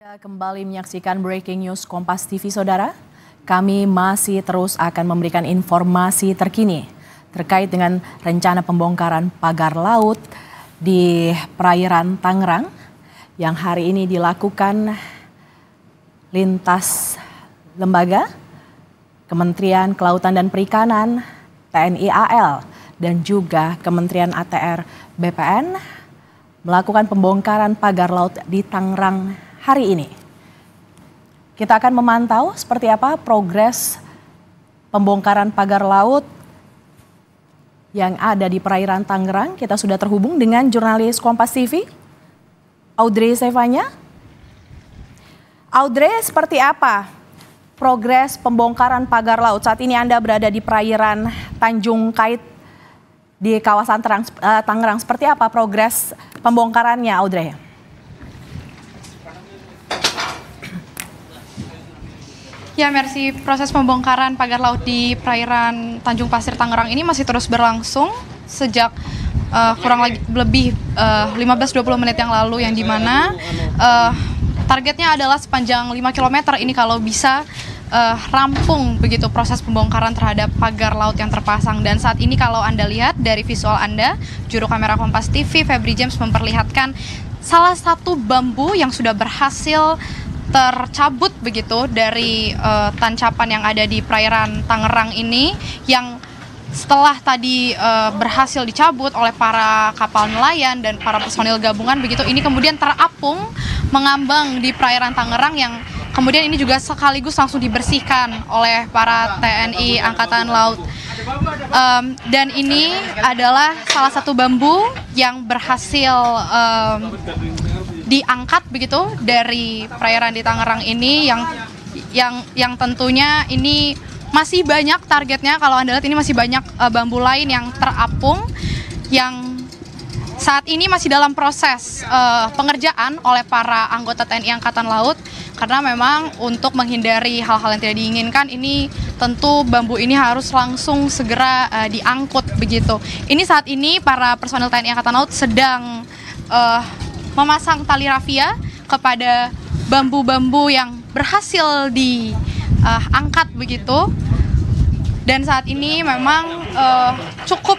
Anda kembali menyaksikan Breaking News Kompas TV, Saudara. Kami masih terus akan memberikan informasi terkini terkait dengan rencana pembongkaran pagar laut di perairan Tangerang yang hari ini dilakukan lintas lembaga, Kementerian Kelautan dan Perikanan, TNI AL, dan juga Kementerian ATR BPN melakukan pembongkaran pagar laut di Tangerang hari ini. Kita akan memantau seperti apa progres pembongkaran pagar laut yang ada di perairan Tangerang. Kita sudah terhubung dengan jurnalis Kompas TV, Audrey Sevanya. Audrey, seperti apa progres pembongkaran pagar laut? Saat ini Anda berada di perairan Tanjung Kait di kawasan Tangerang. Seperti apa progres pembongkarannya, Audrey? Ya, Mercy, proses pembongkaran pagar laut di perairan Tanjung Pasir Tangerang ini masih terus berlangsung sejak kurang lebih 15-20 menit yang lalu, yang dimana targetnya adalah sepanjang 5 km ini kalau bisa rampung begitu proses pembongkaran terhadap pagar laut yang terpasang. Dan saat ini kalau Anda lihat dari visual Anda, juru kamera Kompas TV Febri James memperlihatkan salah satu bambu yang sudah berhasil tercabut begitu dari tancapan yang ada di perairan Tangerang ini, yang setelah tadi berhasil dicabut oleh para kapal nelayan dan para personil gabungan begitu, ini kemudian terapung mengambang di perairan Tangerang, yang kemudian ini juga sekaligus langsung dibersihkan oleh para TNI Angkatan Laut. Dan ini adalah salah satu bambu yang berhasil diangkat begitu dari perairan di Tangerang ini, yang tentunya ini masih banyak targetnya. Kalau Anda lihat ini masih banyak bambu lain yang terapung, yang saat ini masih dalam proses pengerjaan oleh para anggota TNI Angkatan Laut, karena memang untuk menghindari hal-hal yang tidak diinginkan, ini tentu bambu ini harus langsung segera diangkut begitu. Ini saat ini para personel TNI Angkatan Laut sedang memasang tali rafia kepada bambu-bambu yang berhasil diangkat begitu. Dan saat ini memang cukup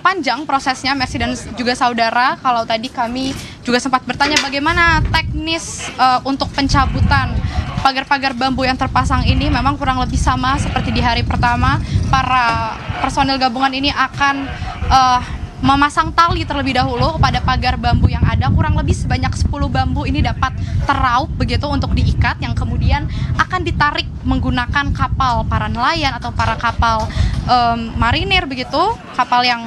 panjang prosesnya, Mercy dan juga saudara. Kalau tadi kami juga sempat bertanya bagaimana teknis untuk pencabutan pagar-pagar bambu yang terpasang ini, memang kurang lebih sama seperti di hari pertama. Para personil gabungan ini akan memasang tali terlebih dahulu pada pagar bambu yang ada. Kurang lebih sebanyak 10 bambu ini dapat teraup begitu untuk diikat, yang kemudian akan ditarik menggunakan kapal para nelayan atau para kapal marinir begitu, kapal yang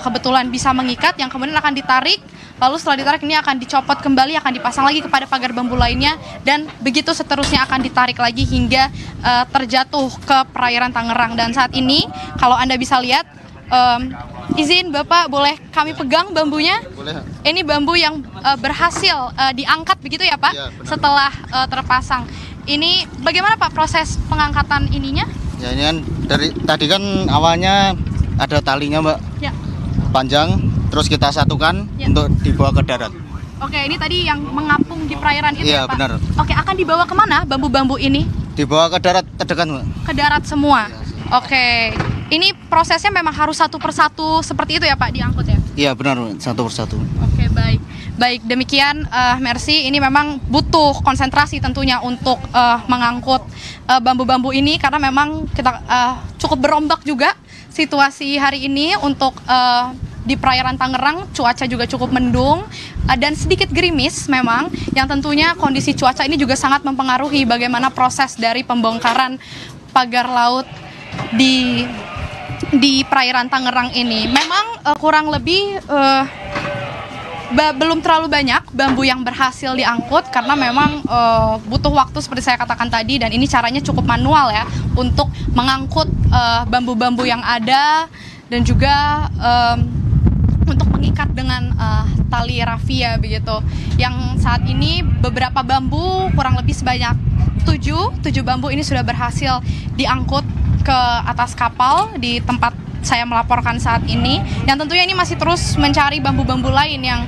kebetulan bisa mengikat, yang kemudian akan ditarik. Lalu setelah ditarik ini akan dicopot kembali, akan dipasang lagi kepada pagar bambu lainnya, dan begitu seterusnya akan ditarik lagi hingga terjatuh ke perairan Tangerang. Dan saat ini kalau Anda bisa lihat, izin Bapak, boleh kami pegang bambunya? Boleh. Ini bambu yang berhasil diangkat begitu ya Pak? Ya, setelah terpasang. Ini bagaimana Pak proses pengangkatan ininya? Ya, ini kan dari tadi kan awalnya ada talinya Mbak, Ya. panjang, terus kita satukan untuk dibawa ke darat. Oke, ini tadi yang mengapung di perairan itu ya Iya, Pak? benar. Oke, akan dibawa kemana bambu-bambu ini? Dibawa ke darat terdekat Mbak. Ke darat semua? Iya. Oke, ini prosesnya memang harus satu persatu seperti itu ya Pak, diangkut ya? Iya benar, satu persatu. Oke, baik. Baik, demikian Mercy, ini memang butuh konsentrasi tentunya untuk mengangkut bambu-bambu ini, karena memang kita cukup berombak juga situasi hari ini untuk di perairan Tangerang. Cuaca juga cukup mendung dan sedikit gerimis memang, yang tentunya kondisi cuaca ini juga sangat mempengaruhi bagaimana proses dari pembongkaran pagar laut di perairan Tangerang ini. Memang kurang lebih belum terlalu banyak bambu yang berhasil diangkut, karena memang butuh waktu seperti saya katakan tadi, dan ini caranya cukup manual ya untuk mengangkut bambu-bambu yang ada, dan juga untuk mengikat dengan tali rafia begitu. Yang saat ini beberapa bambu, kurang lebih sebanyak 7 bambu ini sudah berhasil diangkut ke atas kapal di tempat saya melaporkan saat ini, yang tentunya ini masih terus mencari bambu-bambu lain yang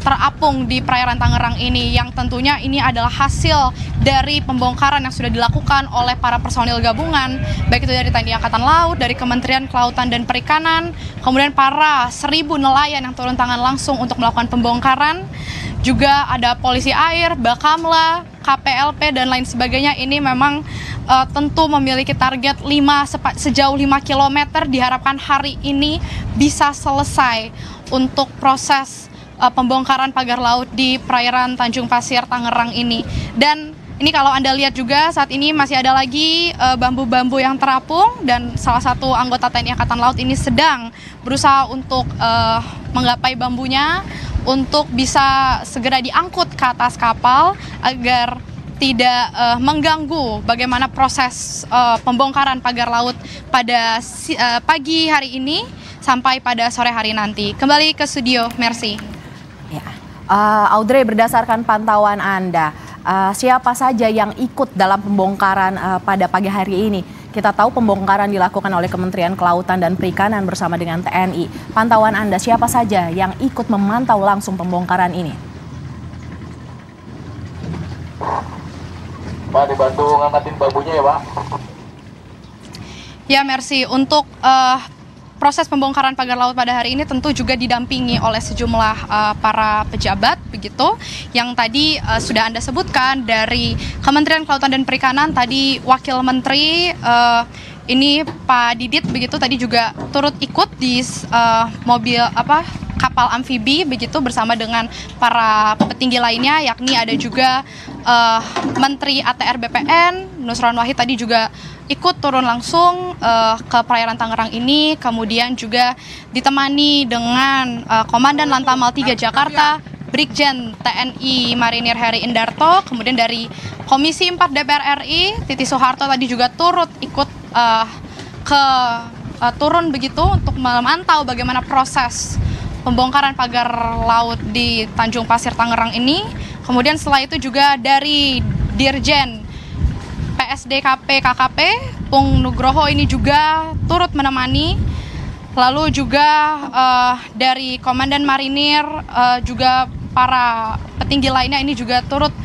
terapung di perairan Tangerang ini, yang tentunya ini adalah hasil dari pembongkaran yang sudah dilakukan oleh para personil gabungan, baik itu dari TNI Angkatan Laut, dari Kementerian Kelautan dan Perikanan, kemudian para 1.000 nelayan yang turun tangan langsung untuk melakukan pembongkaran, juga ada polisi air, Bakamla, KPLP, dan lain sebagainya. Ini memang tentu memiliki target sejauh 5 km, diharapkan hari ini bisa selesai untuk proses pembongkaran pagar laut di perairan Tanjung Pasir Tangerang ini. Dan ini kalau Anda lihat juga saat ini masih ada lagi bambu-bambu yang terapung, dan salah satu anggota TNI Angkatan Laut ini sedang berusaha untuk menggapai bambunya untuk bisa segera diangkut ke atas kapal agar tidak mengganggu bagaimana proses pembongkaran pagar laut pada pagi hari ini sampai pada sore hari nanti. Kembali ke studio, Mercy. Ya. Audrey, berdasarkan pantauan Anda, siapa saja yang ikut dalam pembongkaran pada pagi hari ini? Kita tahu pembongkaran dilakukan oleh Kementerian Kelautan dan Perikanan bersama dengan TNI. Pantauan Anda, siapa saja yang ikut memantau langsung pembongkaran ini? Pak, dibantu ngangkatin bambunya ya, Pak. Ya, Mercy, untuk proses pembongkaran pagar laut pada hari ini tentu juga didampingi oleh sejumlah para pejabat begitu, yang tadi sudah Anda sebutkan dari Kementerian Kelautan dan Perikanan, tadi Wakil Menteri ini Pak Didit begitu tadi juga turut ikut di mobil kapal amfibi begitu bersama dengan para petinggi lainnya, yakni ada juga Menteri ATR BPN Nusron Wahid tadi juga ikut turun langsung ke perairan Tangerang ini, kemudian juga ditemani dengan Komandan Lantamal 3 Jakarta, Brigjen TNI Marinir Heri Indarto, kemudian dari Komisi 4 DPR RI Titi Soeharto tadi juga turut ikut turun begitu untuk memantau bagaimana proses pembongkaran pagar laut di Tanjung Pasir Tangerang ini. Kemudian setelah itu juga dari Dirjen PSDKP KKP Pung Nugroho ini juga turut menemani. Lalu juga dari Komandan Marinir juga para petinggi lainnya ini juga turut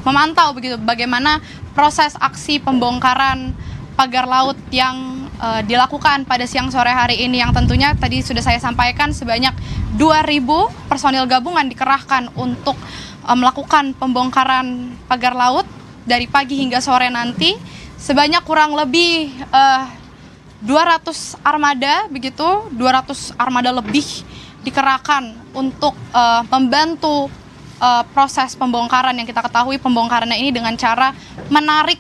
memantau begitu bagaimana proses aksi pembongkaran pagar laut yang dilakukan pada siang sore hari ini, yang tentunya tadi sudah saya sampaikan sebanyak 2.000 personil gabungan dikerahkan untuk melakukan pembongkaran pagar laut dari pagi hingga sore nanti. Sebanyak kurang lebih 200 armada begitu, 200 armada lebih dikerahkan untuk membantu proses pembongkaran, yang kita ketahui pembongkarannya ini dengan cara menarik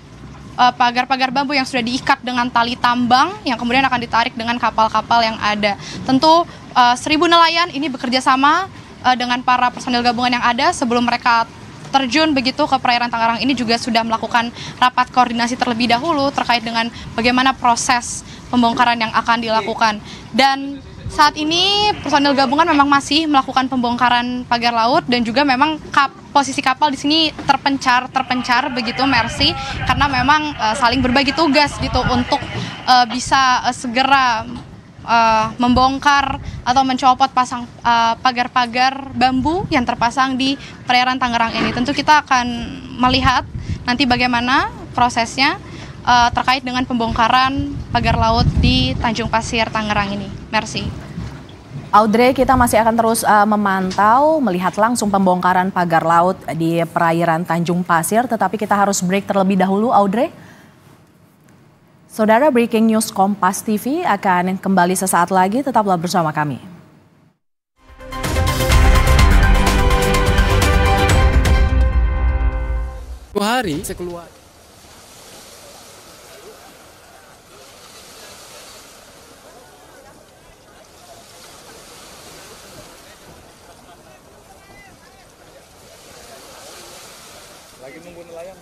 pagar-pagar bambu yang sudah diikat dengan tali tambang yang kemudian akan ditarik dengan kapal-kapal yang ada. Tentu 1.000 nelayan ini bekerja sama dengan para personil gabungan yang ada sebelum mereka terjun begitu ke perairan Tangerang ini juga sudah melakukan rapat koordinasi terlebih dahulu terkait dengan bagaimana proses pembongkaran yang akan dilakukan. Dan saat ini personil gabungan memang masih melakukan pembongkaran pagar laut, dan juga memang posisi kapal di sini terpencar begitu, Mercy, karena memang saling berbagi tugas gitu untuk bisa segera membongkar atau mencopot pasang pagar-pagar bambu yang terpasang di perairan Tangerang ini. Tentu kita akan melihat nanti bagaimana prosesnya terkait dengan pembongkaran pagar laut di Tanjung Pasir Tangerang ini. Mercy. Audrey, kita masih akan terus memantau, melihat langsung pembongkaran pagar laut di perairan Tanjung Pasir, tetapi kita harus break terlebih dahulu, Audrey. Saudara, breaking news Kompas TV akan kembali sesaat lagi, tetaplah bersama kami. Dua hari saya keluar. Lagi nunggu nelayan.